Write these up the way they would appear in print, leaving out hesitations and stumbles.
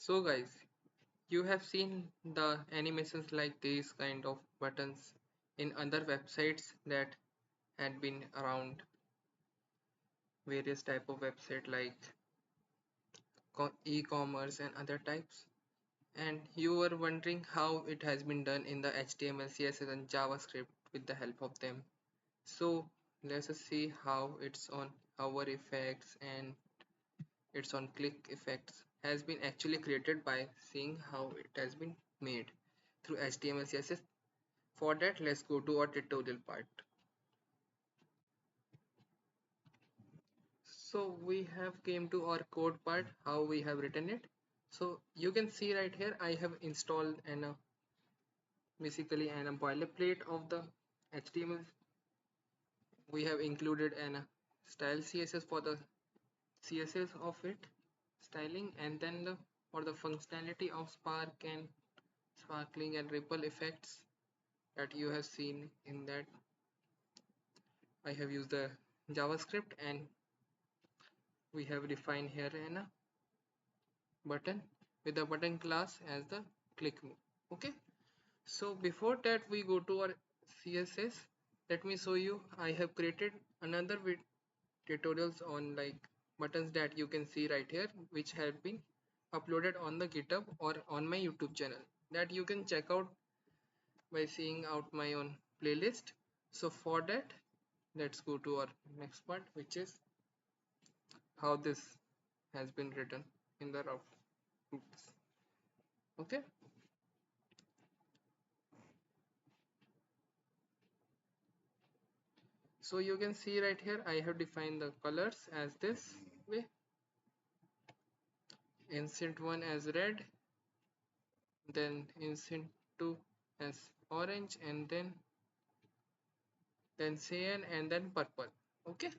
So guys, you have seen the animations like these kind of buttons in other websites that had been around, various type of website like e-commerce and other types, and you were wondering how it has been done in the HTML, CSS and JavaScript with the help of them. So let's just see how it's on hover effects and it's on click effects has been actually created by seeing how it has been made through HTML, CSS. For that, let's go to our tutorial part. So we have came to our code part, how we have written it. So you can see right here I have installed an basically an boilerplate of the HTML. We have included an style CSS for the CSS of it styling, and then for the functionality of spark and sparkling and ripple effects that you have seen in that, I have used the JavaScript, and we have defined here an button with the button class as the click move. Okay, so before that we go to our CSS. Let me show you, I have created another tutorials on like buttons that you can see right here, which have been uploaded on the GitHub or on my YouTube channel, that you can check out by seeing out my own playlist. So for that, let's go to our next part, which is how this has been written in the route. Oops. Okay, so you can see right here I have defined the colors as this way: instant 1 as red, then instant 2 as orange, and then cyan, and then purple. Okay,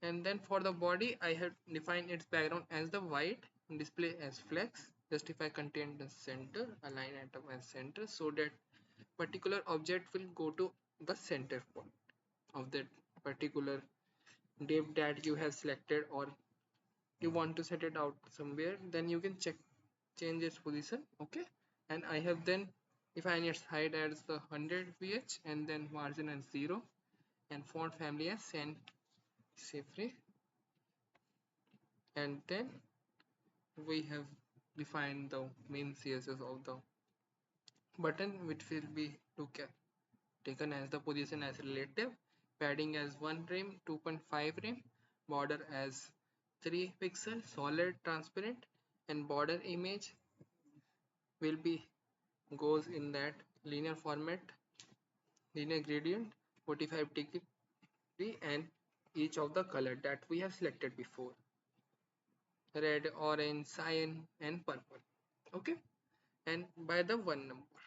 and then for the body I have defined its background as the white, display as flex, justify content as center, align atom as center, so that particular object will go to the center point of that particular div that you have selected, or you want to set it out somewhere, then you can change its position. Okay, and I have then defined its height as the 100 ph, and then margin as 0, and font family as sans serif, and then we have defined the main CSS of the button, which will be taken as the position as relative, padding as 1 rem, 2.5 rem, border as 3 pixel, solid transparent, and border image will be goes in that linear format, linear gradient, 45-degree, and each of the color that we have selected before: red, orange, cyan, and purple. Okay, and by the one number,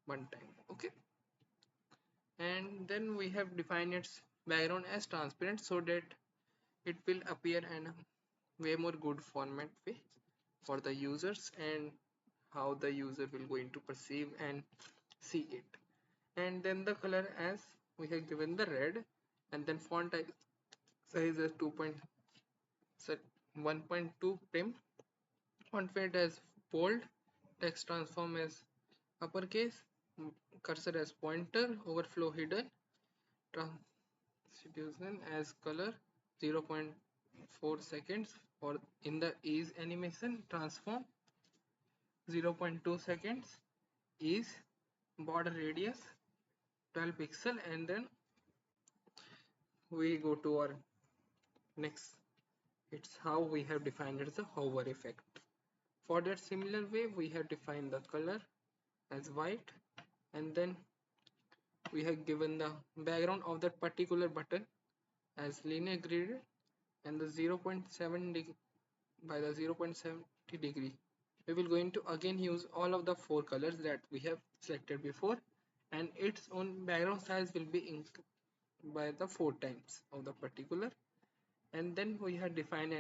one time. Okay, and then we have defined its background as transparent, so that it will appear in a way more good format way for the users, and how the user will going to perceive and see it. And then the color as we have given the red, and then font size as 1.2 prim, font weight as bold, text transform as uppercase, cursor as pointer, overflow hidden, transition as color 0.4 seconds, or in the ease animation transform 0.2 seconds, ease, border radius 12 pixel, and then we go to our next. It's how we have defined it as a hover effect. For that similar way, we have defined the color as white, and then we have given the background of that particular button as linear gradient, and the 0.7 degree by the 0.70 degree. We will going to again use all of the four colors that we have selected before, and its own background size will be by the 4 times of the particular. And then we have defined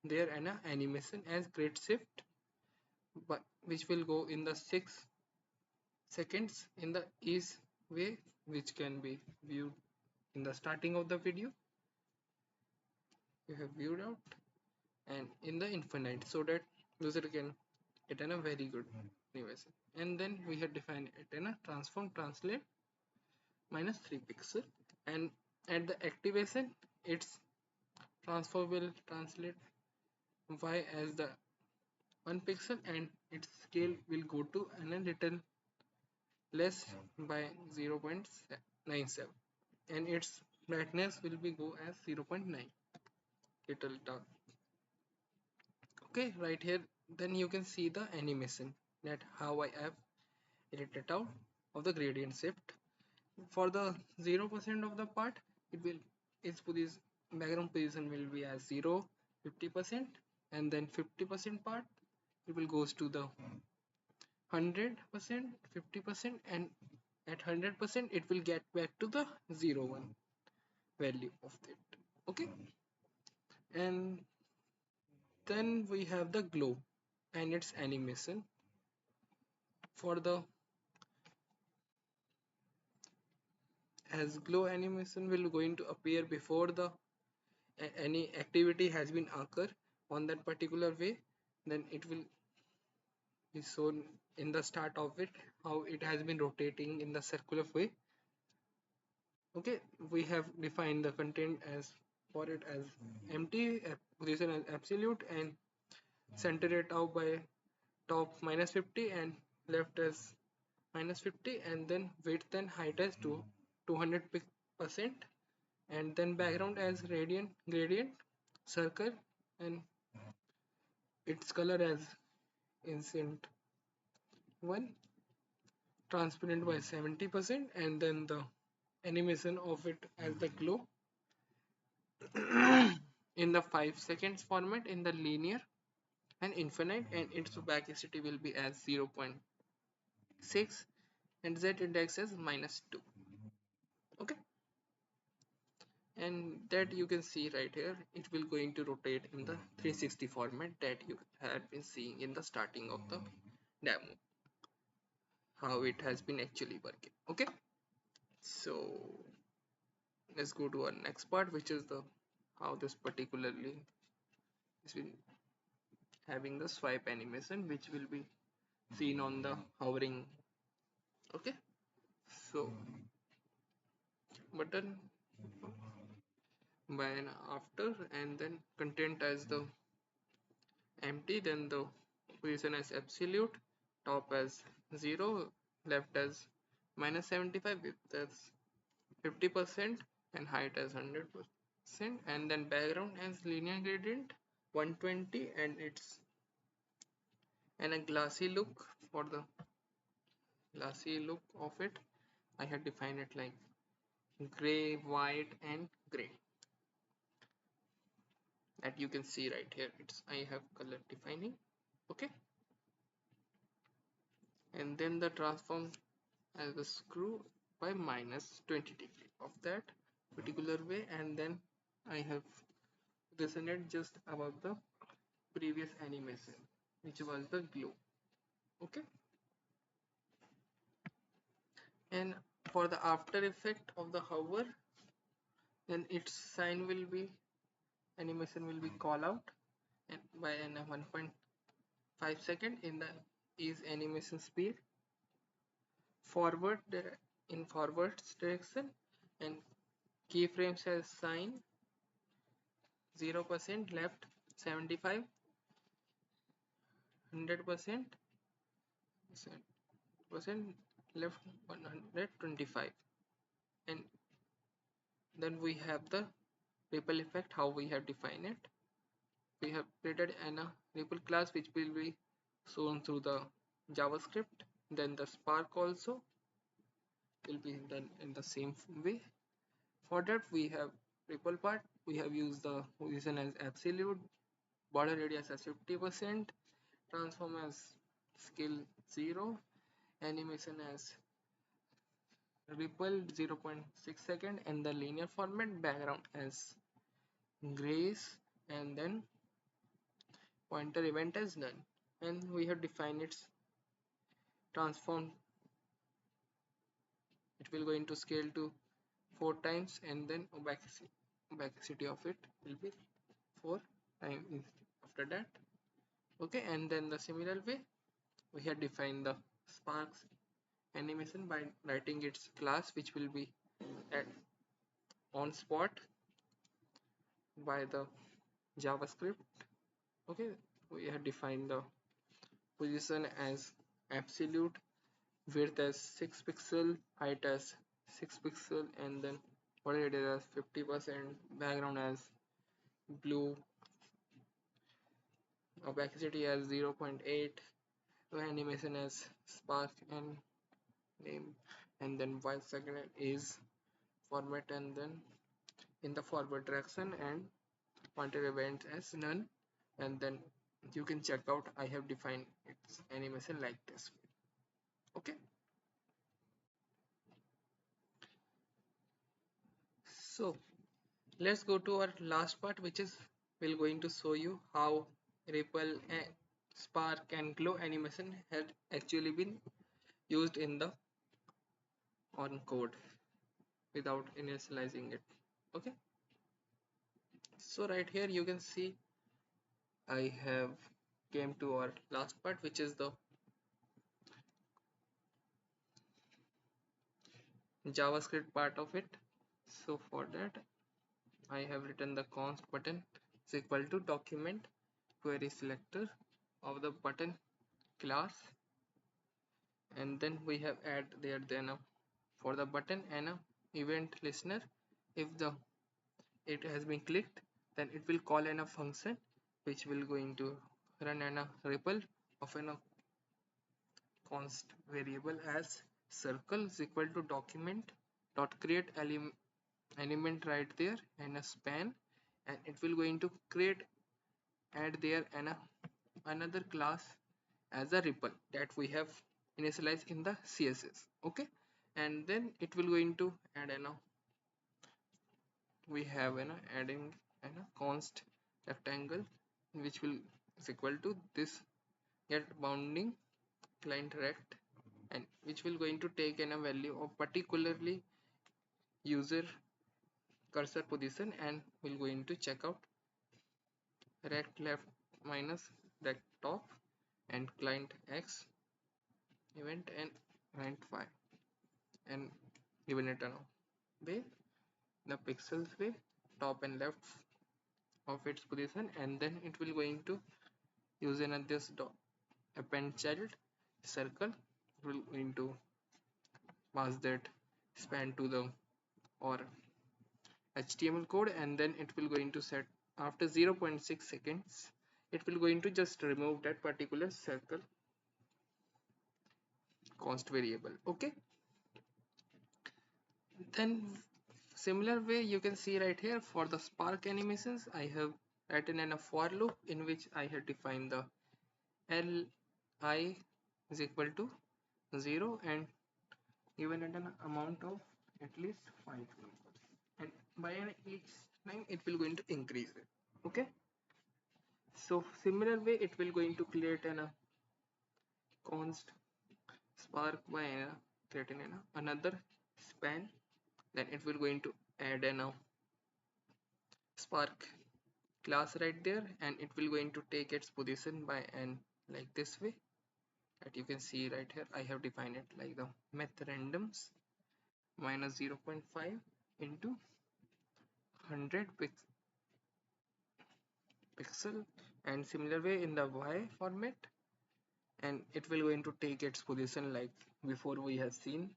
there an animation as grid shift, but which will go in the 6 seconds in the ease way, which can be viewed in the starting of the video. You have viewed out, and in the infinite, so that user can get a very good animation. And then we have defined it in a transform translate minus 3 pixel, and at the activation its transform will translate y as the 1 pixel and its scale will go to a little less by 0.97, and its brightness will be go as 0.9, little dark. Okay, right here then you can see the animation that how I have edited out of the gradient shift. For the 0% of the part, it will its position, background position will be as 0, 50%, and then 50% part it will goes to the 100%, 50%, and at 100% it will get back to the 0 1 value of it. Okay, and then we have the glow and its animation. For the as glow animation will going to appear before the any activity has been occur on that particular way, then it will be shown in the start of it how it has been rotating in the circular way. Okay, we have defined the content as for it as empty, position as absolute, and center it out by top minus 50 and left as minus 50, and then width and height as 200%, and then background as gradient circle, and its color as ancient one, transparent by 70%, and then the animation of it as the glow in the 5 seconds format in the linear and infinite, and its opacity will be as 0.6 and z index as -2. Okay, and that you can see right here it will going to rotate in the 360 format that you had been seeing in the starting of the demo, how it has been actually working. Okay, so let's go to our next part, which is the how this particularly is been having the swipe animation, which will be seen on the hovering. Okay, so button by and after, and then content as the empty, then the position as absolute, top as 0, left as -75, width as 50%, and height as 100%, and then background as linear gradient 120, and it's and a glassy look. For the glassy look of it, I had defined it like gray, white, and gray, that you can see right here. It's I have color defining. Okay, and then the transform as the screw by -20 degree of that particular way, and then I have descended just above the previous animation, which was the glow. Okay, and for the after effect of the hover, then its sign will be animation will be call out and by an 1.5 second in the is animation speed forward in forward direction, and keyframes has sign 0%, left 75, 100%, left 125, and then we have the ripple effect, how we have defined it. We have created a ripple class which will be shown through the JavaScript. Then the spark also will be done in the same way. For that we have ripple part, we have used the position as absolute, border radius as 50%, transform as scale 0, animation as ripple 0.6 second, and the linear format background as grays, and then pointer event as none, and we have defined its transform. It will go into scale to 4 times, and then opacity of it will be 4 times after that. Okay, and then the similar way we have defined the sparks animation by writing its class, which will be at on spot by the JavaScript. Okay, we have defined the position as absolute, width as 6 pixel, height as 6 pixel, and then body radius as 50%, background as blue, opacity as 0.8, animation as spark and name, and then 5 second is format, and then in the forward direction, and pointer event as none, and then you can check out I have defined its animation like this. Okay, so let's go to our last part, which is we're going to show you how ripple and spark and glow animation had actually been used in the on code without initializing it. Okay, so right here you can see I have came to our last part, which is the JavaScript part of it. So for that I have written the const button is equal to document query selector of the button class, and then we have add there then for the button and a event listener. If the it has been clicked, then it will call in a function which will going to run an a ripple of an a const variable as circle is equal to document dot create element right there and a span, and it will going to create add there and another class as a ripple that we have initialized in the CSS. Okay, and then it will going to add we have adding a const rectangle which will is equal to this get bounding client rect, and which will going to take in a value of particularly user cursor position, and will going to check out rect left minus rect top and client x event and client 5, and given it a way the pixels way top and left of its position, and then it will going to use this append child circle will going to pass that span to the or HTML code, and then it will going to set after 0.6 seconds it will going to just remove that particular circle const variable. Okay, then similar way you can see right here for the spark animations I have written in a for loop in which I have defined the li is equal to 0 and given it an amount of at least 5 numbers, and by each time it will going to increase it. Okay, so similar way it will going to create a const spark by creating another span, then it will going to add spark class right there, and it will going to take its position by n like this way that you can see right here. I have defined it like the math randoms minus 0.5 into 100 pixel, and similar way in the y format, and it will going to take its position like before we have seen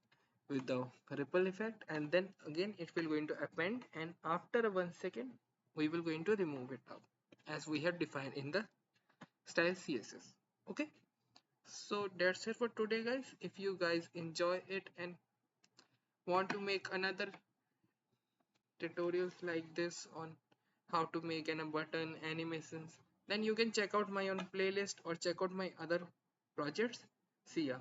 with the ripple effect, and then again it will going to append, and after 1 second we will going to remove it out as we have defined in the style CSS. Okay, so that's it for today guys. If you guys enjoy it and want to make another tutorials like this on how to make a button animations, then you can check out my own playlist or check out my other projects. See ya.